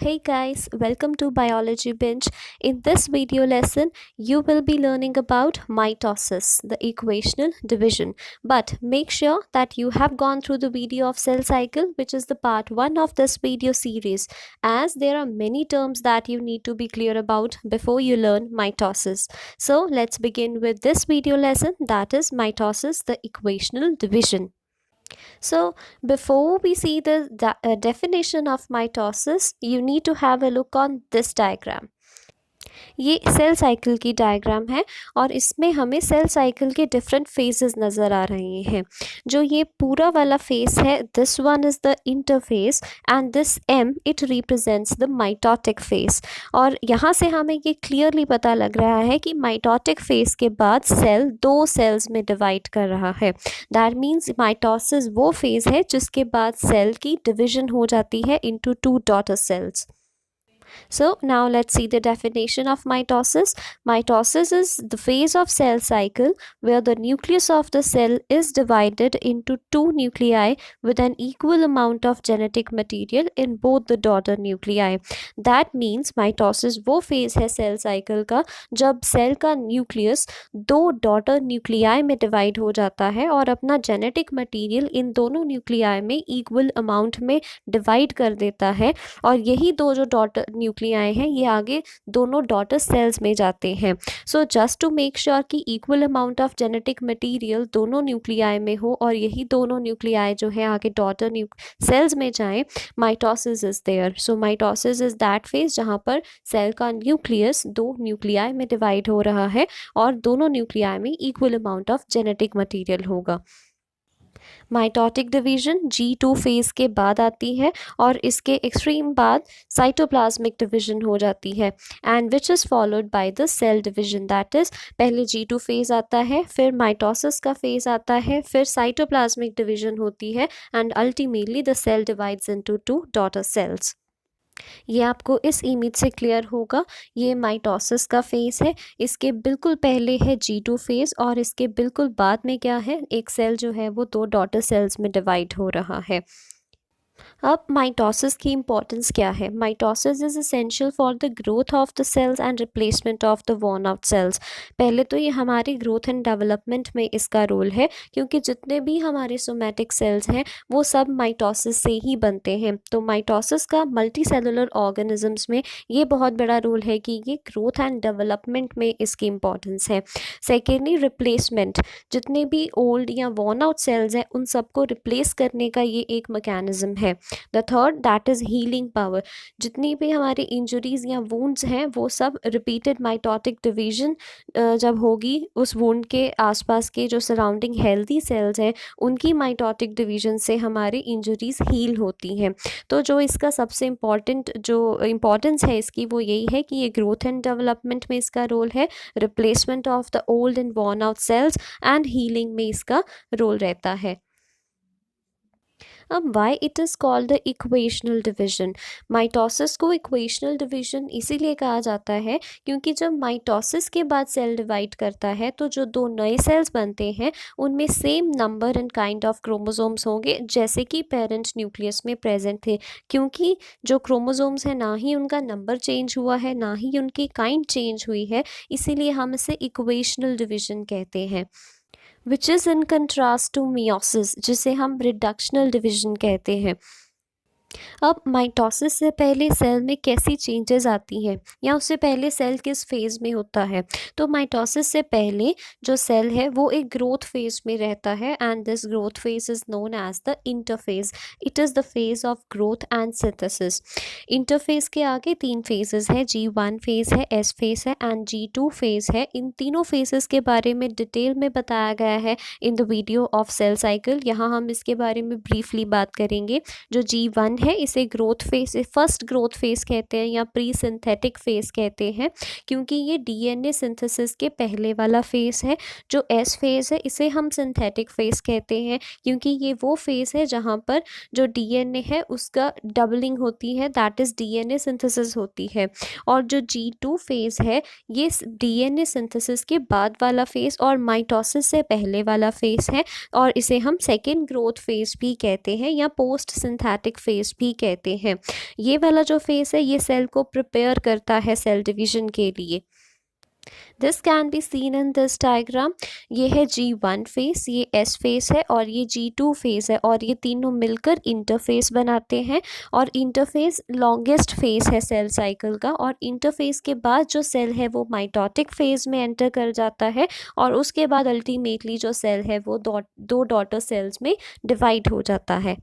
Hey guys, welcome to Biology Binge. In this video lesson, you will be learning about mitosis, the equational division. But make sure that you have gone through the video of cell cycle, which is the part 1 of this video series, as there are many terms that you need to be clear about before you learn mitosis. So let's begin with this video lesson, that is mitosis, the equational division. So, before we see the definition of mitosis, you need to have a look on this diagram. ये cell cycle की diagram है और इसमें हमें cell cycle के different phases नज़र आ रहे हैं. जो ये पूरा वाला फेस है, this one is the interphase and this am it represents the mitotic phase. और यहाँ से हमें ये क्लियरली पता लग रहा है कि माइटोटिक फेस के बाद सेल दो सेल्स में डिवाइड कर रहा है. दैट मीन्स माइटोसिस वो फेज है जिसके बाद सेल की डिविजन हो जाती है into two daughter sales. So now let's see the definition of mitosis. Mitosis is the phase of cell cycle where the nucleus of the cell is divided into two nuclei with an equal amount of genetic material in both the daughter nuclei. That means mitosis वो phase है cell cycle का जब cell का nucleus दो daughter nuclei में divide हो जाता है और अपना genetic material इन दोनों nuclei में equal amount में divide कर देता है. और यही दो जो daughter न्यूक्लियाई हैं ये आगे दोनों डॉटर सेल्स में जाते हैं. So just to make sure कि equal amount of genetic material दोनों न्यूक्लियाई में हो और यही दोनों न्यूक्लियाई जो है आगे डॉटर सेल्स में जाएं, mitosis is there. So mitosis is that phase जहाँ पर सेल का न्यूक्लियस दो न्यूक्लियाई में डिवाइड हो रहा है और दोनों न्यूक्लियाई में equal amount of genetic material होगा. माइटोटिक डिवीजन G2 फेज के बाद आती है और इसके एक्सट्रीम बाद साइटोप्लाज्मिक डिवीजन हो जाती है and which is followed by the cell division. That is पहले G2 फेज आता है, फिर माइटोसिस का फेज आता है, फिर साइटोप्लाज्मिक डिवीजन होती है and ultimately the cell divides into two daughter cells. ये आपको इस इमेज से क्लियर होगा. ये माइटोसिस का फेज है, इसके बिल्कुल पहले है G2 फेज और इसके बिल्कुल बाद में क्या है, एक सेल जो है वो दो डॉटर सेल्स में डिवाइड हो रहा है. अब माइटोसिस की इम्पोर्टेंस क्या है? Mitosis is essential for the growth of the cells and replacement of the worn out cells. पहले तो ये हमारी ग्रोथ एंड डेवलपमेंट में इसका रोल है क्योंकि जितने भी हमारे सोमैटिक सेल्स हैं वो सब माइटोसिस से ही बनते हैं. तो माइटोसिस का मल्टी सेलुलर ऑर्गेनिजम्स में ये बहुत बड़ा रोल है कि ये ग्रोथ एंड डेवलपमेंट में इसकी इम्पोर्टेंस है. सेकेंडली रिप्लेसमेंट, जितने भी ओल्ड या वॉर्न आउट सेल्स हैं उन सबको रिप्लेस करने का ये एक मैकेनिज्म है. The third that is healing power. जितनी भी हमारी इंजरीज या वुंड्स हैं वो सब रिपीटेड माइटोटिक डिवीजन जब होगी उस वुंड के आसपास के जो सराउंडिंग हेल्दी सेल्स हैं उनकी माइटोटिक डिवीजन से हमारी इंजरीज हील होती हैं. तो जो इसका सबसे इम्पॉर्टेंस है इसकी वो यही है कि ये ग्रोथ एंड डेवलपमेंट में इसका रोल है, replacement of the old and Warne out sales and healing में इसका रोल रहता है. अब why it is called the equational division. Mitosis को इक्वेशनल डिवीजन इसीलिए कहा जाता है क्योंकि जब माइटोसिस के बाद सेल डिवाइड करता है तो जो दो नए सेल्स बनते हैं उनमें same number and kind of chromosomes होंगे जैसे कि पेरेंट न्यूक्लियस में प्रेजेंट थे. क्योंकि जो क्रोमोसोम्स हैं ना ही उनका नंबर चेंज हुआ है ना ही उनकी काइंड चेंज हुई है, इसीलिए हम इसे इक्वेशनल डिवीजन कहते हैं. Which is in contrast to meiosis जिसे हम रिडक्शनल डिवीजन कहते हैं. अब माइटोसिस से पहले सेल में कैसी चेंजेस आती हैं या उससे पहले सेल किस फेज़ में होता है? तो माइटोसिस से पहले जो सेल है वो एक ग्रोथ फेज़ में रहता है and this growth phase is known as the interphase. It is the phase of growth and synthesis. Interphase के आगे तीन फेजेस है, G1 फेज़ है, S फेज़ है एंड G2 फेज़ है. इन तीनों फेजेस के बारे में डिटेल में बताया गया है in the video of cell cycle. यहाँ हम इसके बारे में ब्रीफली बात करेंगे. जो G1 है इसे growth phase, first growth phase कहते हैं या प्री सिंथेटिक फेज कहते हैं क्योंकि ये डीएनए सिंथेसिस के पहले वाला फेज है. जो एस फेज है इसे हम सिंथेटिक फेज कहते हैं क्योंकि ये वो फेज है जहाँ पर जो डीएनए है उसका डबलिंग होती है, दैट इज़ डीएनए सिंथेसिस होती है. और जो G2 फेज है ये डीएनए सिंथेसिस के बाद वाला फेज और माइटोसिस से पहले वाला फेज है और इसे हम सेकेंड ग्रोथ फेज भी कहते हैं या पोस्ट सिंथेटिक फेज फेस भी कहते हैं। ये वाला जो फेस है ये सेल को प्रिपेयर करता है सेल डिवीजन के लिए। This can be seen in this diagram. ये है G1 फेस, ये S फेस है और ये G2 फेस है और ये तीनों मिलकर इंटरफेस बनाते हैं। और इंटरफेस लॉन्गेस्ट फेस है सेल साइकिल का, और इंटरफेस के बाद जो सेल है वो माइटोटिक फेज में एंटर कर जाता है और उसके बाद अल्टीमेटली जो सेल है वो दो डॉटर सेल्स में डिवाइड हो जाता है।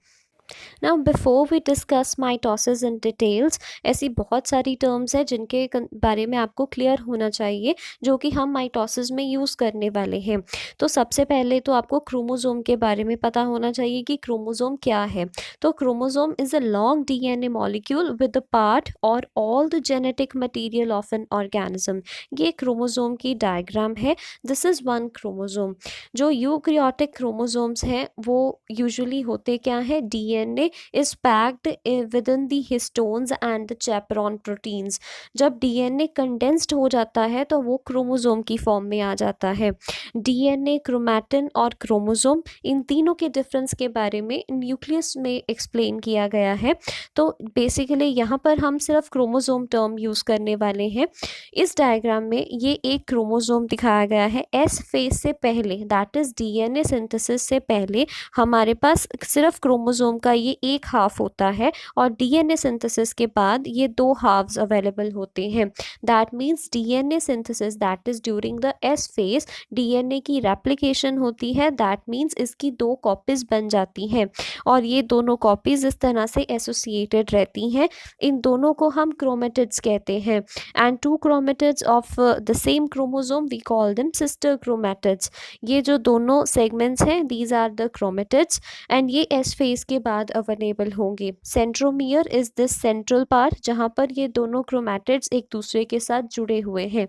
Now before we discuss mitosis in details, ऐसी बहुत सारी टर्म्स हैं जिनके बारे में आपको क्लियर होना चाहिए जो कि हम माइटोसिस में यूज़ करने वाले हैं। तो सबसे पहले तो आपको क्रोमोसोम के बारे में पता होना चाहिए कि क्रोमोसोम क्या है। तो chromosome is a long DNA molecule with the part और all the genetic material of an organism. ये क्रोमोसोम की डायग्राम है। This is one chromosome. जो यूकैरियोटिक क्रोमोसोम्स हैं वो यूजुअली होते क्या है, DNA is packed within the histones and the chaperone proteins. जब डीएनए कंडेंस्ड हो जाता है तो वो क्रोमोसोम की फॉर्म में आ जाता है। डीएनए, क्रोमैटिन और क्रोमोसोम, इन तीनों के डिफरेंस के बारे में न्यूक्लियस में एक्सप्लेन किया गया है। तो बेसिकली यहाँ पर हम सिर्फ क्रोमोसोम टर्म यूज़ करने वाले हैं। इस डायग्राम में ये एक क्रोमोसोम दिखाया गया है। एस फेज से पहले, दैट इज़ डीएनए सिंथेसिस से पहले, हमारे पास सिर्फ क्रोमोसोम का ये एक हाफ होता है और डीएनए सिंथेसिस के बाद ये दो हाफ्स अवेलेबल होते हैं। That means DNA synthesis, that is during the S phase, DNA की रेप्लिकेशन होती है। दैट मीन्स इसकी दो कॉपीज़ बन जाती हैं और ये दोनों कॉपीज़ इस तरह से एसोसिएटेड रहती हैं। इन दोनों को हम क्रोमेटिड्स कहते हैं। And two chromatids of the same chromosome we call them sister chromatids. ये जो दोनों सेगमेंट्स हैं, these are the chromatids and ये एस फेज के बाद अवेलेबल होंगे। Centromere is this central part जहाँ पर ये दोनों क्रोमेटिड्स एक दूसरे के साथ जुड़े हुए हैं।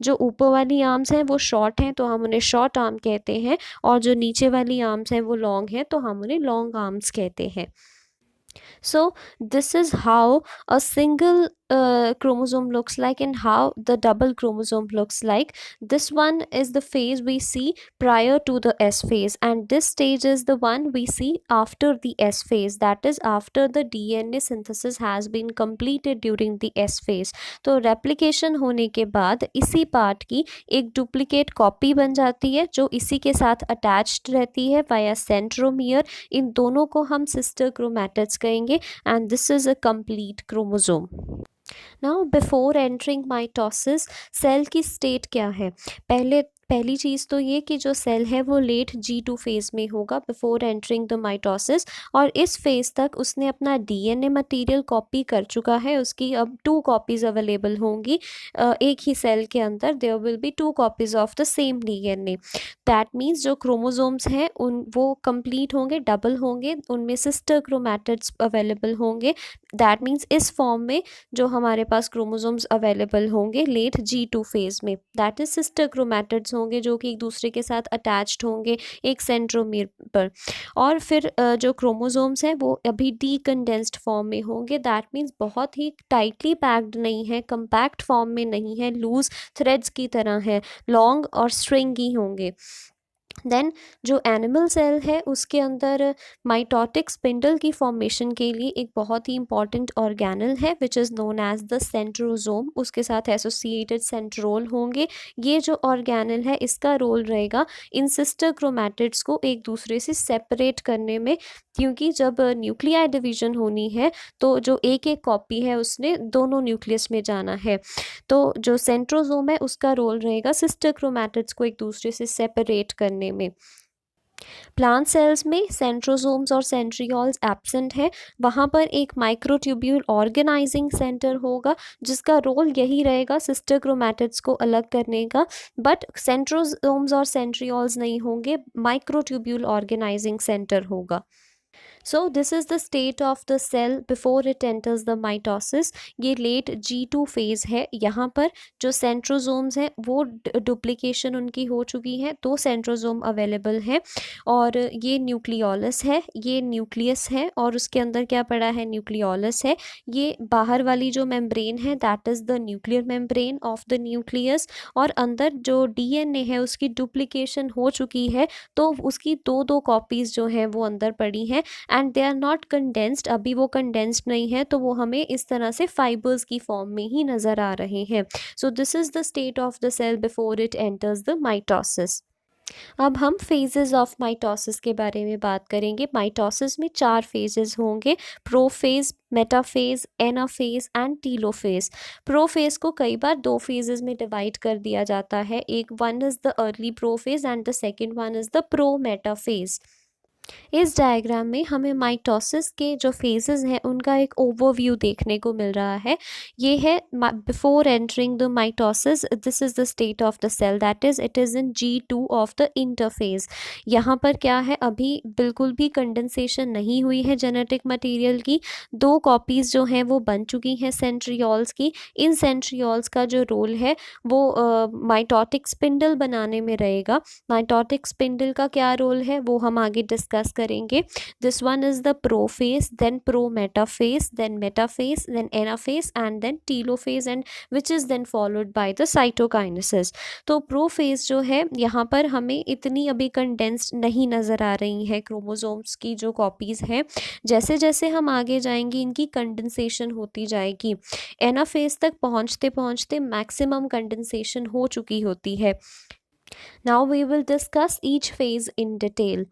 जो ऊपर वाली आर्म्स हैं वो शॉर्ट हैं तो हम उन्हें शॉर्ट आर्म कहते हैं, और जो नीचे वाली आर्म्स हैं वो लॉन्ग हैं तो हम उन्हें लॉन्ग आर्म्स कहते हैं। So this is how a single chromosome looks like and how the double chromosome looks like. This one is the phase we see prior to the S phase, and this stage is the one we see after the S phase, that is after the DNA synthesis has been completed during the S phase. तो replication होने के बाद इसी part की एक duplicate copy बन जाती है जो इसी के साथ अटैच्ड रहती है वाया सेंट्रोमियर। इन दोनों को हम सिस्टर क्रोमैटिड्स कहेंगे and this is a complete chromosome. Now before entering mitosis, cell की स्टेट क्या है? पहली चीज़ तो ये कि जो सेल है वो लेट G2 फेज़ में होगा बिफोर एंटरिंग द माइटोसिस, और इस फेज़ तक उसने अपना डीएनए मटेरियल कॉपी कर चुका है। उसकी अब 2 कॉपीज़ अवेलेबल होंगी एक ही सेल के अंदर। There will be 2 copies of the same DNA. That means जो क्रोमोसोम्स हैं वो कंप्लीट होंगे, डबल होंगे, उनमें सिस्टर क्रोमैटिड्स अवेलेबल होंगे। दैट मीन्स इस फॉर्म में जो हमारे पास क्रोमोसोम्स अवेलेबल होंगे लेट G2 फेज़ में, दैट इज सिस्टर क्रोमैटिड्स होंगे जो कि एक दूसरे के साथ अटैच्ड होंगे एक सेंट्रोमियर पर। और फिर जो क्रोमोसोम्स हैं वो अभी डीकंडेंस्ड फॉर्म में होंगे। दैट मीन्स बहुत ही टाइटली पैक्ड नहीं है, कंपैक्ट फॉर्म में नहीं है, लूज थ्रेड्स की तरह है, लॉन्ग और स्ट्रिंगी होंगे। देन जो एनिमल सेल है उसके अंदर माइटोटिक स्पिंडल की फॉर्मेशन के लिए एक बहुत ही इंपॉर्टेंट ऑर्गेनल है which is known as the centrosome. उसके साथ एसोसिएटेड सेंट्रोल होंगे। ये जो ऑर्गेनल है इसका रोल रहेगा इन सिस्टर क्रोमैटिड्स को एक दूसरे से सेपरेट करने में, क्योंकि जब न्यूक्लियाई डिवीजन होनी है तो जो एक एक कॉपी है उसने दोनों न्यूक्लियस में जाना है। तो जो सेंट्रोजोम है उसका रोल रहेगा सिस्टर क्रोमैटिड्स को एक दूसरे से सेपरेट करने में। प्लांट सेल्स में सेंट्रोसोम्स और सेंट्रियोल्स एब्सेंट है। वहाँ पर एक माइक्रोट्यूब्यूल ऑर्गेनाइजिंग सेंटर होगा जिसका रोल यही रहेगा सिस्टर क्रोमैटिड्स को अलग करने का, बट सेंट्रोसोम्स और सेंट्रियोल्स नहीं होंगे, माइक्रोट्यूब्यूल ऑर्गेनाइजिंग सेंटर होगा। So this is the state of the cell before it enters the mitosis. ये लेट G2 फेज़ है। यहाँ पर जो सेंट्रोसोम्स हैं वो डुप्लीकेशन उनकी हो चुकी है, 2 सेंट्रोसोम अवेलेबल हैं और ये न्यूक्लियोलस है, ये न्यूक्लियस है और उसके अंदर क्या पड़ा है, न्यूक्लियोलस है। ये बाहर वाली जो मेम्ब्रेन है that is the nuclear membrane of the nucleus, और अंदर जो डीएनए है उसकी डुप्लीकेशन हो चुकी है तो उसकी 2 कॉपीज़ जो हैं वो अंदर पड़ी हैं and they are not condensed, अभी वो कंडेंस्ड नहीं है, तो वो हमें इस तरह से फाइबर्स की फॉर्म में ही नज़र आ रहे हैं. So this is the state of the cell before it enters the mitosis. अब हम फेजेस ऑफ माइटोसिस के बारे में बात करेंगे. माइटोसिस में 4 फेजेस होंगे: prophase, metaphase, anaphase and telophase. Prophase को कई बार 2 फेजेस में डिवाइड कर दिया जाता है. एक one is the early prophase and the second one is the pro metaphase. इस डायग्राम में हमें माइटोसिस के जो फेजेस हैं उनका एक ओवरव्यू देखने को मिल रहा है. ये है before entering the mitosis, this is the state of the cell, that is it is in G2 of the interphase. यहाँ पर क्या है, अभी बिल्कुल भी कंडेंसेशन नहीं हुई है जेनेटिक मटेरियल की. 2 कॉपीज़ जो हैं वो बन चुकी हैं सेंट्रियोल्स की. इन सेंट्रियोल्स का जो रोल है वो माइटोटिक स्पिंडल बनाने में रहेगा. माइटोटिक स्पिंडल का क्या रोल है वो हम आगे डिस्कस करेंगे. This one is the prophase, then prometaphase, then metaphase, then anaphase and then telophase, and which is then followed by the cytokinesis. तो प्रोफेज जो है यहाँ पर हमें इतनी अभी कंडेंस्ड नहीं नज़र आ रही है क्रोमोसोम्स की जो कॉपीज़ हैं. जैसे जैसे हम आगे जाएंगे इनकी कंडेंसेशन होती जाएगी. एनाफेज तक पहुँचते पहुँचते मैक्सिमम कंडेंसेशन हो चुकी होती है. Now we will discuss each phase in detail.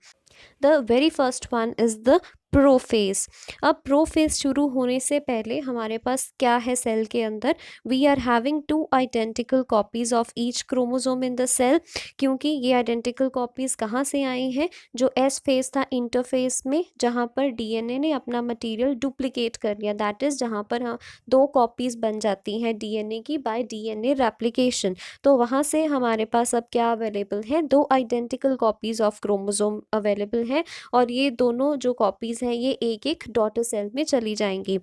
The very first one is the prophase. अब प्रोफेज शुरू होने से पहले हमारे पास क्या है सेल के अंदर, we are having 2 identical copies of each chromosome in the cell. क्योंकि ये आइडेंटिकल कॉपीज़ कहाँ से आई हैं, जो एस फेज था इंटरफेज में, जहाँ पर डीएनए ने अपना मटेरियल डुप्लीकेट कर लिया, दैट इज़ जहाँ पर 2 कॉपीज़ बन जाती हैं डीएनए की बाय डीएनए रेप्लिकेशन. तो वहाँ से हमारे पास अब क्या अवेलेबल है, 2 identical copies of chromosome available हैं. और ये दोनों जो कॉपीज़ हैं ये एक एक डॉटर सेल में चली जाएंगी.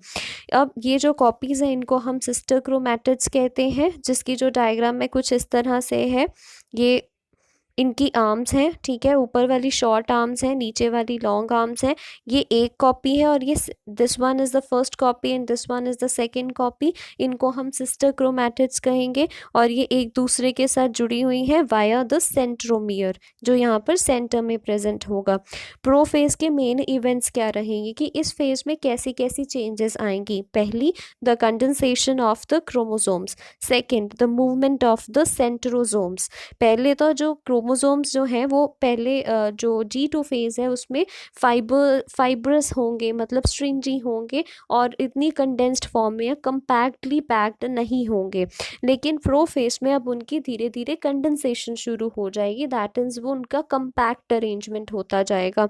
अब ये जो कॉपीज़ हैं इनको हम सिस्टर क्रोमैटिड्स कहते हैं, जिसकी जो डायग्राम में कुछ इस तरह से है. ये इनकी आर्म्स हैं, ठीक है, ऊपर वाली शॉर्ट आर्म्स हैं, नीचे वाली लॉन्ग आर्म्स हैं. ये एक कॉपी है और ये this one is the first copy and this one is the second copy. इनको हम सिस्टर क्रोमैटिड्स कहेंगे. और ये एक दूसरे के साथ जुड़ी हुई हैं वाया द सेंट्रोमियर, जो यहाँ पर सेंटर में प्रेजेंट होगा. प्रो फेज के मेन इवेंट्स क्या रहेंगे कि इस फेज में कैसी कैसी चेंजेस आएंगी. पहली, the condensation of the chromosomes. Second, the movement of the centrosomes. पहले तो जो क्रोमोसोम्स जो हैं वो पहले जो G2 फेज़ है उसमें फाइब्रस होंगे, मतलब स्ट्रिंजी होंगे और इतनी कंडेंस्ड फॉर्म में या कंपैक्टली पैक्ड नहीं होंगे. लेकिन प्रो फेज में अब उनकी धीरे धीरे कंडेंसेशन शुरू हो जाएगी, दैट इज़ वो उनका कंपैक्ट अरेंजमेंट होता जाएगा.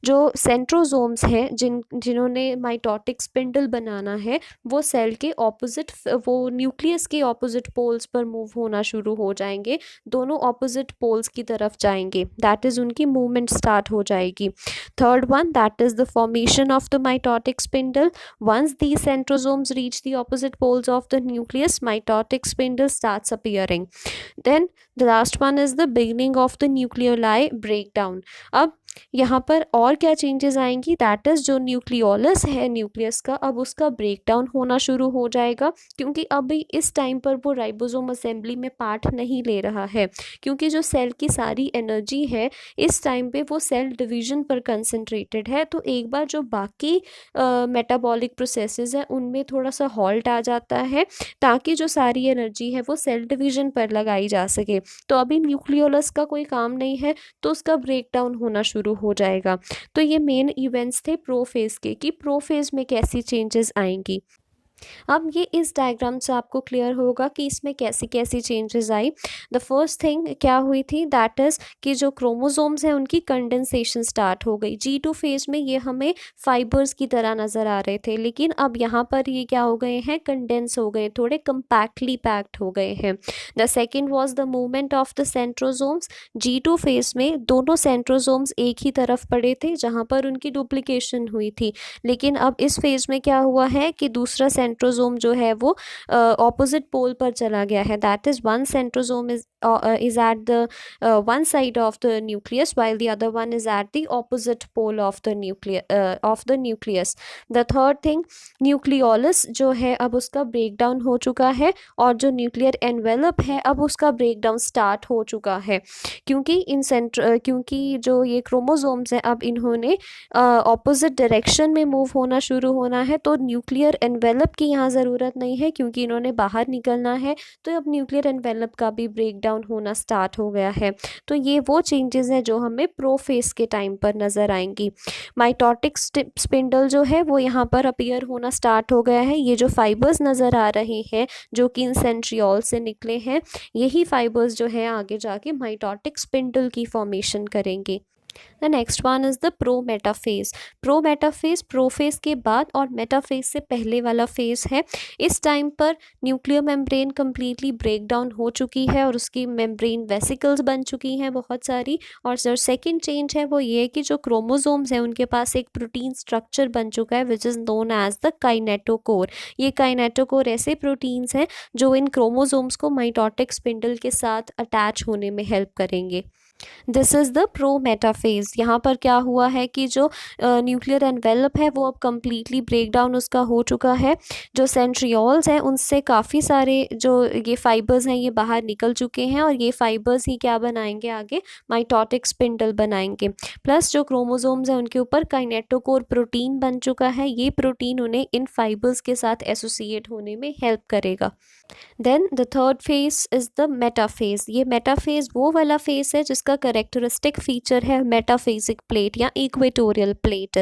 जो सेंट्रोसोम्स हैं जिन्होंने माइटोटिक स्पिंडल बनाना है, वो सेल के ऑपोजिट, वो न्यूक्लियस के ऑपोजिट पोल्स पर मूव होना शुरू हो जाएंगे. दोनों ऑपोजिट पोल्स की तरफ जाएंगे, दैट इज़ उनकी मूवमेंट स्टार्ट हो जाएगी. Third one, that is the formation of the mitotic spindle. Once the centrosomes reach the opposite poles of the nucleus, mitotic spindle starts appearing. Then the last one is the beginning of the nucleoli breakdown. अब यहाँ पर और क्या changes आएंगी, that is जो nucleolus है nucleus का, अब उसका ब्रेकडाउन होना शुरू हो जाएगा. क्योंकि अभी इस टाइम पर वो राइबोसोम असेंबली में पार्ट नहीं ले रहा है, क्योंकि जो सेल की सारी एनर्जी है इस टाइम पे वो सेल डिवीजन पर कंसंट्रेटेड है. तो एक बार जो बाकी मेटाबॉलिक प्रोसेसेस हैं उनमें थोड़ा सा हॉल्ट आ जाता है, ताकि जो सारी एनर्जी है वो सेल डिवीजन पर लगाई जा सके. तो अभी न्यूक्लियोलस का कोई काम नहीं है, तो उसका ब्रेकडाउन होना शुरू हो जाएगा. तो ये मेन इवेंट्स थे प्रोफेज के, कि प्रोफेज में कैसी चेंजेस आएंगी. अब ये इस डायग्राम से आपको क्लियर होगा कि इसमें कैसी कैसी changes I. The first thing क्या हुई थी, दैट इज़ कि जो क्रोमोसोम्स हैं उनकी कंडेंसेशन स्टार्ट हो गई. G2 फेज में ये हमें फाइबर्स की तरह नज़र आ रहे थे, लेकिन अब यहाँ पर ये क्या हो गए हैं, कंडेंस हो गए, थोड़े कंपैक्टली पैक्ड हो गए हैं. The second was the movement of the centrosomes. G2 phase में दोनों सेंट्रोसोम्स एक ही तरफ पड़े थे जहाँ पर उनकी डुप्लीकेशन हुई थी. लेकिन अब इस फेज में क्या हुआ है कि दूसरा सेंट्रोसोम जो है वो ऑपोजिट पोल पर चला गया है, that is one centrosome is is at the one side of the nucleus, while the other one is at the opposite pole of the nucleus. The third thing, nucleolus जो है अब उसका ब्रेक डाउन हो चुका है, और जो nuclear envelope है अब उसका ब्रेक डाउन स्टार्ट हो चुका है, क्योंकि जो ये क्रोमोसोम्स हैं अब इन्होंने ऑपोजिट डायरेक्शन में मूव होना शुरू होना है, तो न्यूक्लियर एनवेलप की यहाँ ज़रूरत नहीं है क्योंकि इन्होंने बाहर निकलना है। तो अब न्यूक्लियर एनवेलप का भी ब्रेक डाउन होना स्टार्ट हो गया है। तो ये वो चेंजेस हैं जो हमें प्रोफेस के टाइम पर नज़र आएंगी। माइटोटिक स्पिंडल जो है वो यहाँ पर अपीयर होना स्टार्ट हो गया है। ये जो फाइबर्स नज़र आ रहे हैं जो कि इन सेंट्रियोल से निकले हैं, यही फाइबर्स जो है आगे जाके माइटोटिक स्पिंडल की फॉर्मेशन करेंगे। The next one is the prometaphase. Prometaphase prophase के बाद और मेटाफेज से पहले वाला फेज है। इस टाइम पर nuclear membrane completely break down हो चुकी है और उसकी मेम्ब्रेन वेसिकल्स बन चुकी हैं बहुत सारी। और जो सेकेंड चेंज है वो ये है कि जो क्रोमोसोम्स हैं उनके पास एक प्रोटीन स्ट्रक्चर बन चुका है which is known as the kinetochore. ये काइनेटोकोर ऐसे प्रोटीन्स हैं जो इन क्रोमोसोम्स को माइटोटिक स्पिंडल के साथ अटैच होने में हेल्प करेंगे। This is the prometaphase. यहाँ पर क्या हुआ है कि जो न्यूक्लियर एनवेलप है वो अब कम्प्लीटली ब्रेक डाउन उसका हो चुका है। जो सेंट्रियोल्स हैं उनसे काफ़ी सारे जो ये फाइबर्स हैं ये बाहर निकल चुके हैं, और ये फाइबर्स ही क्या बनाएंगे आगे, माइटोटिक स्पिंडल बनाएंगे। प्लस जो क्रोमोसोम्स हैं उनके ऊपर काइनेटोकोर प्रोटीन बन चुका है। ये प्रोटीन उन्हें इन फाइबर्स के साथ एसोसिएट होने में हेल्प करेगा। Then the third phase is the metaphase. ये मेटाफेज वो वाला फेज है जिसका करेक्टरिस्टिक फीचर है मेटाफेजिक प्लेट या इक्वेटोरियल प्लेट।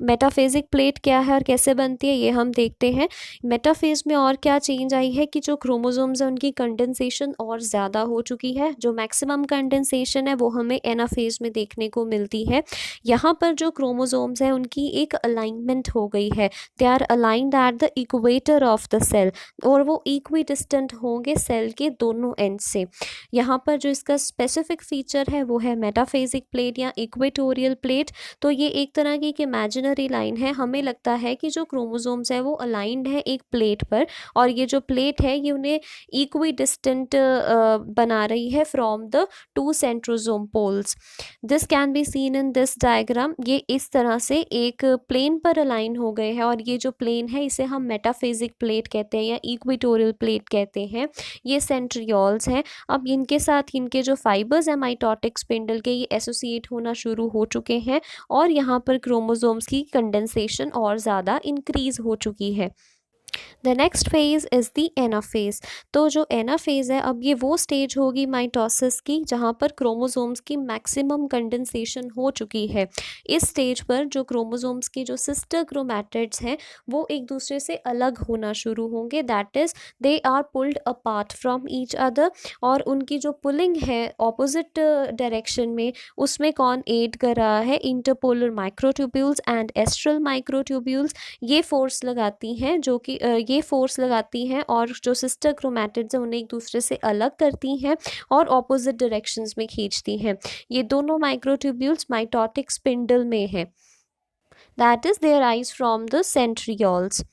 मेटाफेजिक प्लेट क्या है और कैसे बनती है ये हम देखते हैं। मेटाफेज में और क्या चेंज आई है कि जो क्रोमोसोम्स हैं उनकी कंडेंसेशन और ज़्यादा हो चुकी है। जो मैक्सिमम कंडेंसेशन है वो हमें एनाफेज में देखने को मिलती है। यहाँ पर जो क्रोमोसोम्स हैं उनकी एक अलाइनमेंट हो गई है। They are aligned at the equator of the cell, और वो इक्वी डिस्टेंट होंगे सेल के दोनों एंड से। यहाँ पर जो इसका स्पेसिफिक फीचर है वो है मेटाफेजिक प्लेट या इक्वेटोरियल प्लेट। तो ये एक तरह की एक इमेजिनरी लाइन है। हमें लगता है कि जो क्रोमोसोम्स है वो अलाइंड है एक प्लेट पर, और ये जो प्लेट है ये उन्हें इक्वी डिस्टेंट बना रही है from the two centrosome poles. This can be seen in this diagram. ये इस तरह से एक प्लेन पर अलाइन हो गए हैं, और ये जो प्लेन है इसे हम मेटाफेजिक प्लेट कहते हैं या इक्वेटोरियल प्लेट कहते हैं। ये सेंट्रियोल्स हैं। अब इनके साथ इनके जो फाइबर्स हैं माइटोटिक स्पिंडल के, ये एसोसिएट होना शुरू हो चुके हैं, और यहाँ पर क्रोमोसोम्स की कंडेंसेशन और ज़्यादा इंक्रीज हो चुकी है। The next phase is the anaphase. तो जो एनाफेज है अब ये वो स्टेज होगी माइटोसिस की जहाँ पर क्रोमोसोम्स की मैक्सिमम कंडेंसेशन हो चुकी है। इस स्टेज पर जो क्रोमोसोम्स के जो सिस्टर क्रोमैटिड्स हैं वो एक दूसरे से अलग होना शुरू होंगे। That is they are pulled apart from each other, और उनकी जो पुलिंग है ऑपोजिट डायरेक्शन में उसमें कौन एड कर रहा है, interpolar microtubules and astral microtubules. ये फोर्स लगाती हैं जो कि ये फोर्स लगाती हैं और जो सिस्टर क्रोमैटिड्स हैं उन्हें एक दूसरे से अलग करती हैं और ऑपोजिट डायरेक्शंस में खींचती हैं। ये दोनों माइक्रोट्यूब्यूल्स माइटोटिक स्पिंडल में हैं। That is they arise from the centrioles.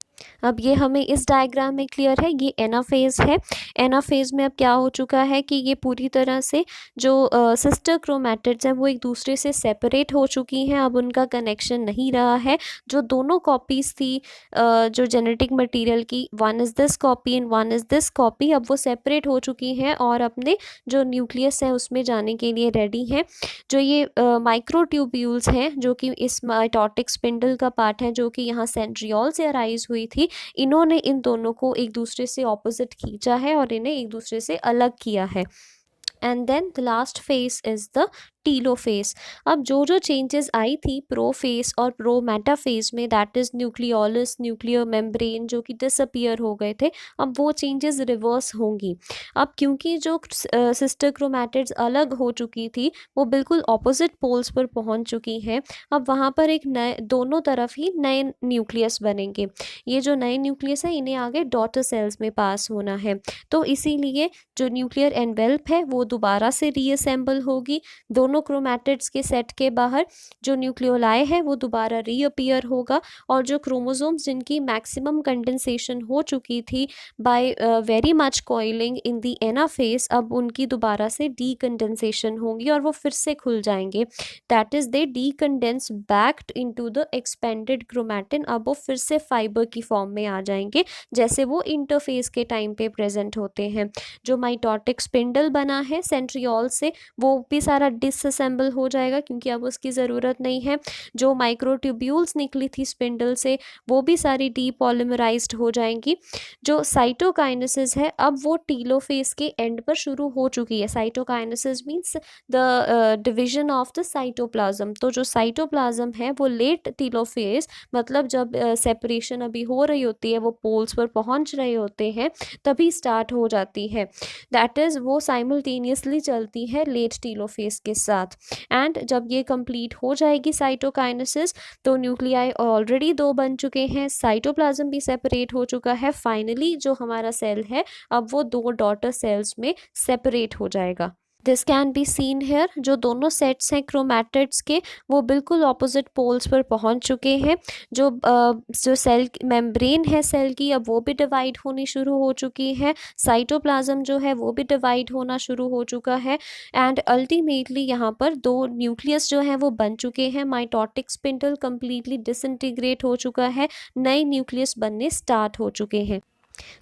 अब ये हमें इस डायग्राम में क्लियर है। ये एनाफेज है। एनाफेज में अब क्या हो चुका है कि ये पूरी तरह से जो सिस्टर क्रोमैटिड्स हैं वो एक दूसरे से सेपरेट हो चुकी हैं। अब उनका कनेक्शन नहीं रहा है। जो दोनों कॉपीज़ थी जो जेनेटिक मटेरियल की, one is this copy and one is this copy, अब वो सेपरेट हो चुकी हैं और अपने जो न्यूक्लियस है उसमें जाने के लिए रेडी हैं। जो ये माइक्रोट्यूब्यूल्स हैं जो कि इस माइटोटिक स्पिंडल का पार्ट है जो कि यहाँ सेंट्रियोल से अराइज हुई थी, इन्होंने इन दोनों को एक दूसरे से ऑपोजिट खींचा है और इन्हें एक दूसरे से अलग किया है। And then the last phase is the telophase. अब जो जो चेंजेस आई थी प्रोफेज और प्रो मेटाफेज में, that is nucleolus, nuclear membrane जो कि डिसअपियर हो गए थे, अब वो चेंजेस रिवर्स होंगी। अब क्योंकि जो सिस्टर क्रोमैटिड्स अलग हो चुकी थी वो बिल्कुल ऑपोजिट पोल्स पर पहुंच चुकी हैं। अब वहाँ पर एक नए दोनों तरफ ही नए न्यूक्लियस बनेंगे। ये जो नए न्यूक्लियस है इन्हें आगे डॉटर सेल्स में पास होना है। तो इसीलिए जो न्यूक्लियर एनवेल्प है वो दोबारा से रीअसेंबल होगी। दोनों दोनों क्रोमैटिड्स के सेट के बाहर जो न्यूक्लियोलाई है वो दोबारा रीअपियर होगा, और जो क्रोमोसोम्स जिनकी मैक्सिमम कंडेंसेशन हो चुकी थी बाय वेरी मच कॉइलिंग इन दी एनाफेज, अब उनकी दोबारा से डीकंडेंसेशन होंगी और वो फिर से खुल जाएंगे। That is they decondense backed into the expanded chromatin. अब वो फिर से फाइबर की फॉर्म में आ जाएंगे जैसे वो इंटरफेस के टाइम पे प्रेजेंट होते हैं। जो माइटोटिक स्पिंडल बना है सेंट्रियोल से वो भी सारा डिसअसेंबल हो जाएगा क्योंकि अब उसकी ज़रूरत नहीं है। जो माइक्रोट्यूब्यूल्स निकली थी स्पिंडल से वो भी सारी डीपॉलीमराइज्ड हो जाएंगी। जो साइटोकाइनेसिस है अब वो टीलोफेज के एंड पर शुरू हो चुकी है। Cytokinesis means the division of the cytoplasm. तो जो साइटोप्लाज्म है वो लेट टीलोफेज, मतलब जब सेपरेशन अभी हो रही होती है, वो पोल्स पर पहुंच रहे होते हैं, तभी स्टार्ट हो जाती है। दैट इज़ वो साइमल्टेनियसली चलती है लेट टीलोफेज के साथ। एंड जब ये कंप्लीट हो जाएगी साइटोकाइनेसिस, तो न्यूक्लियाई ऑलरेडी 2 बन चुके हैं, साइटोप्लाज्म भी सेपरेट हो चुका है। फाइनली जो हमारा सेल है अब वो 2 डॉटर सेल्स में सेपरेट हो जाएगा। This can be seen here. जो दोनों सेट्स हैं क्रोमैटिड्स के वो बिल्कुल ऑपोजिट पोल्स पर पहुंच चुके हैं। जो सेल मेम्ब्रेन है सेल की अब वो भी डिवाइड होनी शुरू हो चुकी है। साइटोप्लाज्म जो है वो भी डिवाइड होना शुरू हो चुका है। एंड अल्टीमेटली यहाँ पर 2 न्यूक्लियस जो हैं वो बन चुके हैं। माइटोटिक स्पिंडल कम्प्लीटली डिसइंटीग्रेट हो चुका है, नए न्यूक्लियस बनने स्टार्ट हो चुके हैं।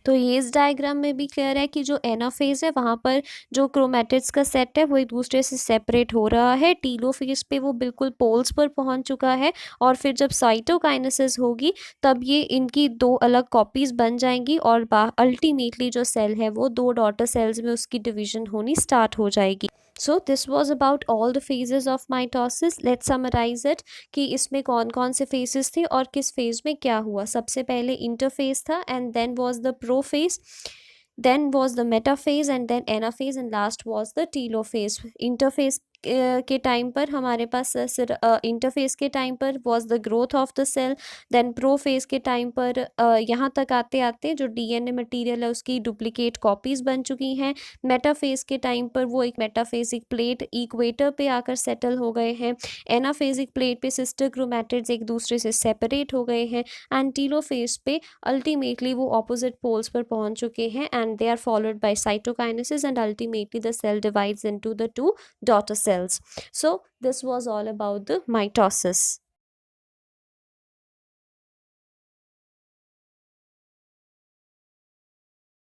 तो ये इस डायग्राम में भी क्लियर है कि जो एनाफेज है वहाँ पर जो क्रोमैटिड्स का सेट है वो एक दूसरे से सेपरेट हो रहा है। टीलोफेज पे वो बिल्कुल पोल्स पर पहुंच चुका है, और फिर जब साइटोकाइनेसिस होगी तब ये इनकी 2 अलग कॉपीज बन जाएंगी और अल्टीमेटली जो सेल है वो 2 डॉटर सेल्स में उसकी डिवीजन होनी स्टार्ट हो जाएगी। So this was about all the phases of mitosis. Let's summarize it कि इसमें कौन कौन से फेजेस थे और किस फेज में क्या हुआ। सबसे पहले इंटरफेज था, and then was the prophase, then was the metaphase, and then anaphase, and last was the telophase. Interphase के टाइम पर हमारे पास इंटरफेस के टाइम पर was the growth of the cell. Then prophase के टाइम पर यहाँ तक आते आते जो डीएनए मटेरियल है उसकी डुप्लीकेट कॉपीज बन चुकी हैं। मेटाफेज के टाइम पर वो एक मेटाफेजिक प्लेट इक्वेटर पे आकर सेटल हो गए हैं। एनाफेजिक प्लेट पे सिस्टर क्रोमैटिड्स एक दूसरे से सेपरेट हो गए हैं। एंड टीलोफेज पे अल्टीमेटली वो ऑपोजिट पोल्स पर पहुंच चुके हैं, and they are followed by cytokinesis, and ultimately the cell divides into the 2 daughter cells. So this was all about the mitosis.